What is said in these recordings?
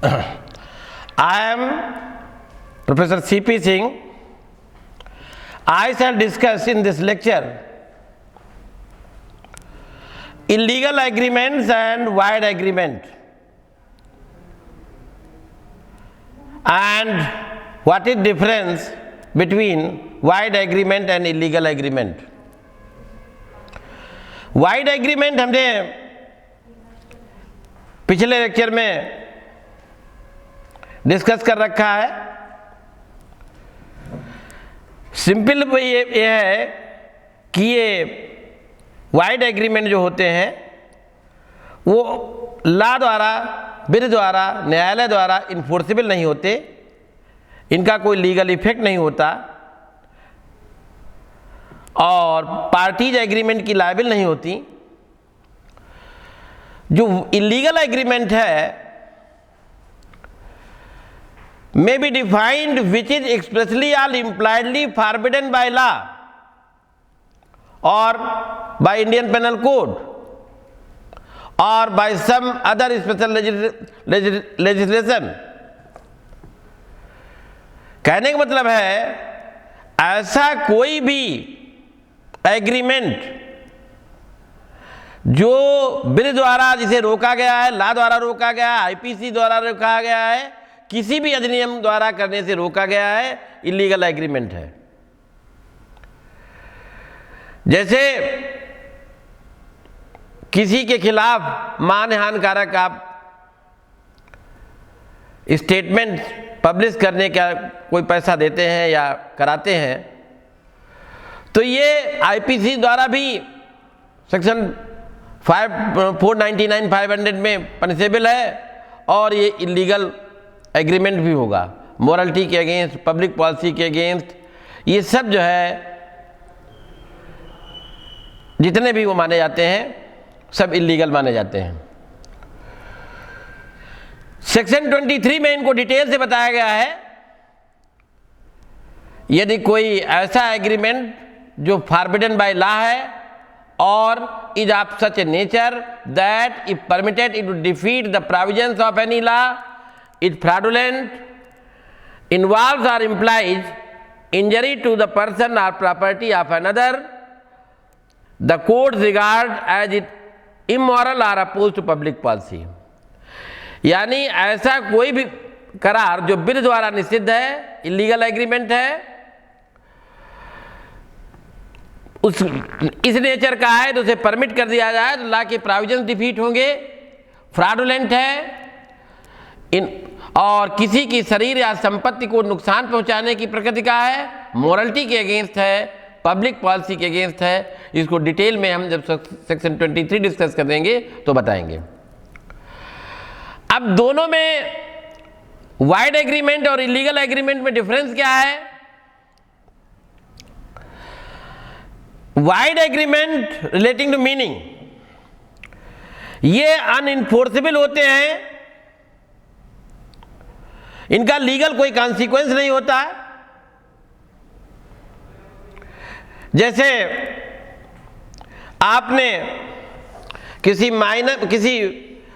I am Professor C.P. Singh. I shall discuss in this lecture illegal agreements and wide agreement, and what is difference between wide agreement and illegal agreement. Wide agreement हमने पिछले lecture में discuss कर रखा है। Simple ये है कि ये वाइड एग्रीमेंट जो होते हैं वो लॉ द्वारा, विधि द्वारा, न्यायालय द्वारा इन्फोर्सेबल नहीं होते, इनका कोई लीगल इफेक्ट नहीं होता और पार्टीज एग्रीमेंट की लायबल नहीं होती। जो इलीगल एग्रीमेंट है may be defined which is expressly or impliedly forbidden by law or by Indian Penal Code or by some other special legislation। कहने का मतलब है ऐसा कोई भी एग्रीमेंट जो विधि द्वारा जिसे रोका गया है, लॉ द्वारा रोका गया है, आईपीसी द्वारा रोका गया है, किसी भी अधिनियम द्वारा करने से रोका गया है, इलीगल एग्रीमेंट है। जैसे किसी के खिलाफ मानहानिकारक आप स्टेटमेंट पब्लिश करने का कोई पैसा देते हैं या कराते हैं, तो ये आईपीसी द्वारा भी सेक्शन 499 500 में पनिशेबल है और ये इलीगल एग्रीमेंट भी होगा। मोरलिटी के अगेंस्ट, पब्लिक पॉलिसी के अगेंस्ट, ये सब जो है जितने भी वो माने जाते हैं सब इलीगल माने जाते हैं। सेक्शन 23 में इनको डिटेल से बताया गया है। यदि कोई ऐसा एग्रीमेंट जो फॉरबिडन बाय लॉ है और is of such A nature that if permitted it would defeat the provisions of any law, is fraudulent, involves or implies injury to the person or property of another, the courts regard as it immoral or opposed to public policy। यानी ऐसा कोई भी करार जो विधि द्वारा निषिद्ध है, illegal agreement है, उस इस नेचर का है तो उसे परमिट कर दिया जाए तो लॉ के प्रोविजंस डिफीट होंगे, फ्रॉडुलेंट है और किसी की शरीर या संपत्ति को नुकसान पहुंचाने की प्रकृति का है, मोरलिटी के अगेंस्ट है, पब्लिक पॉलिसी के अगेंस्ट है। इसको डिटेल में हम जब सेक्शन 23 डिस्कस करेंगे तो बताएंगे। अब दोनों में वाइड एग्रीमेंट और इलीगल एग्रीमेंट में डिफरेंस क्या है? Void agreement relating to meaning, ये अनइन्फोर्सेबल होते हैं, इनका लीगल कोई कॉन्सिक्वेंस नहीं होता। जैसे आपने किसी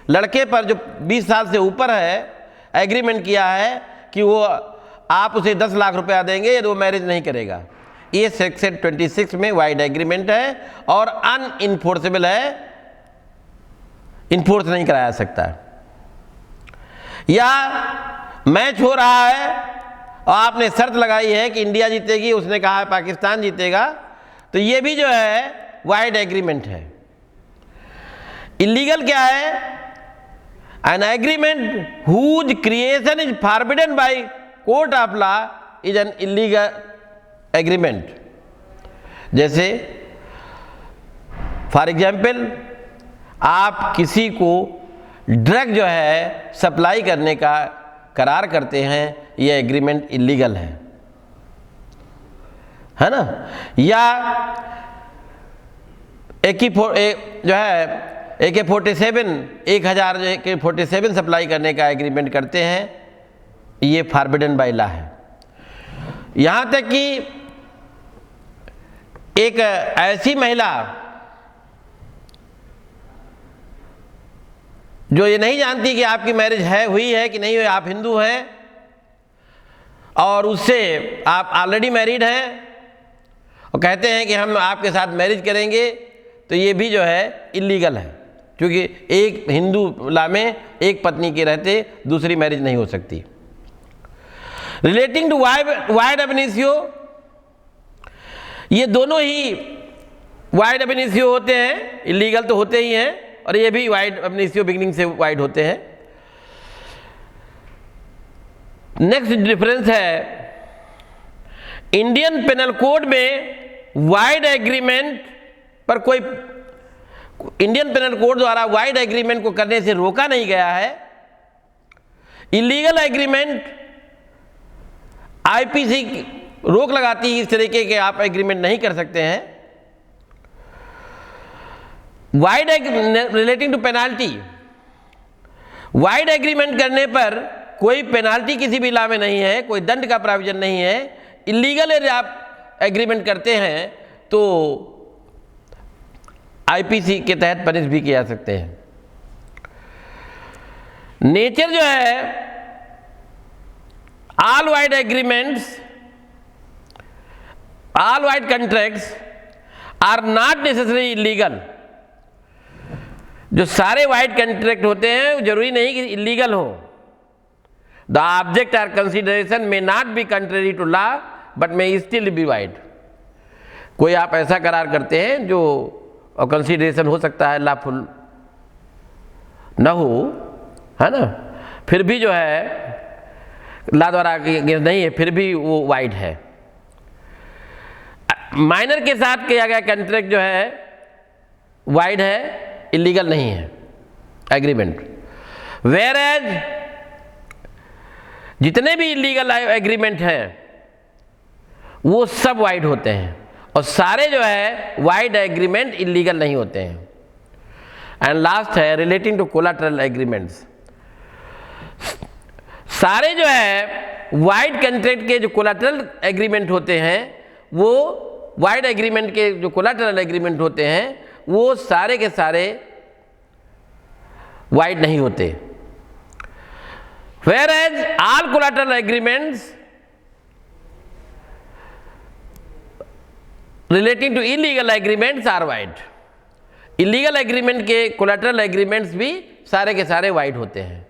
लड़के पर जो 20 साल से ऊपर है एग्रीमेंट किया है कि वो आप उसे 10 लाख रुपया देंगे यदि वो मैरिज नहीं करेगा, ये सेक्शन 26 में वाइड एग्रीमेंट है और अनइन्फोर्सेबल है, इन्फोर्स नहीं कराया सकता। या मैच हो रहा है और आपने शर्त लगाई है कि इंडिया जीतेगी, उसने कहा है पाकिस्तान जीतेगा, तो ये भी जो है वाइड एग्रीमेंट है। इलीगल क्या है? An agreement whose creation is forbidden by court of law is an illegal agreement. जैसे फॉर एग्जाम्पल आप किसी को ड्रग जो है सप्लाई करने का करार करते हैं, यह एग्रीमेंट इलीगल है ना। या AK-47 AK-47 सप्लाई करने का एग्रीमेंट करते हैं, ये फॉरबिडन बाय लॉ है। यहाँ तक कि एक ऐसी महिला जो ये नहीं जानती कि आपकी मैरिज हुई है कि नहीं हुई, आप हिंदू हैं और उससे आप ऑलरेडी मैरिड हैं और कहते हैं कि हम आपके साथ मैरिज करेंगे, तो ये भी जो है इलीगल है, क्योंकि एक हिंदू लॉ में एक पत्नी के रहते दूसरी मैरिज नहीं हो सकती। रिलेटिंग टू वाइड अब इनिशियो, ये दोनों ही वाइड अब इनिशियो होते हैं, इलीगल तो होते ही हैं, और ये भी वाइड अब इनिशियो बिगिनिंग से वाइड होते हैं। नेक्स्ट डिफरेंस है, इंडियन पेनल कोड में वाइड एग्रीमेंट पर कोई, इंडियन पेनल कोड द्वारा वाइड एग्रीमेंट को करने से रोका नहीं गया है। इलीगल एग्रीमेंट आईपीसी रोक लगाती है इस तरीके के आप एग्रीमेंट नहीं कर सकते हैं। Void relating to penalty, void agreement करने पर कोई पेनाल्टी किसी भी लॉ में नहीं है, कोई दंड का प्राविजन नहीं है। इलीगल यदि आप एग्रीमेंट करते हैं तो आईपीसी के तहत पनिश भी किया जा सकते हैं। नेचर जो है, all void agreements, all void contracts are not necessary illegal. जो सारे वाइड कॉन्ट्रैक्ट होते हैं जरूरी नहीं कि इलीगल हो। The object or consideration may not be contrary to law but may still be void. कोई आप ऐसा करार करते हैं जो कंसिडरेशन हो सकता है लॉफुल न हो, है ना, फिर भी जो है लॉ द्वारा नहीं है, फिर भी वो वाइड है। माइनर के साथ किया गया कॉन्ट्रैक्ट जो है वाइड है, इलीगल नहीं है एग्रीमेंट। वेयर एज जितने भी इलीगल एग्रीमेंट हैं वो सब वाइड होते हैं, और सारे जो है वाइड एग्रीमेंट इलीगल नहीं होते हैं। एंड लास्ट है रिलेटिंग टू कोलाटरल एग्रीमेंट्स। सारे जो है वाइड कॉन्ट्रैक्ट के जो कोलाटरल एग्रीमेंट होते हैं, वो वाइड एग्रीमेंट के जो कोलाटरल एग्रीमेंट होते हैं वो सारे के सारे वाइड नहीं होते। Whereas all collateral agreements relating to illegal agreements are wide. Illegal agreement के collateral agreements भी सारे के सारे वाइड होते हैं।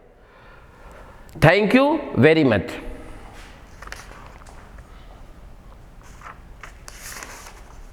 Thank you very much.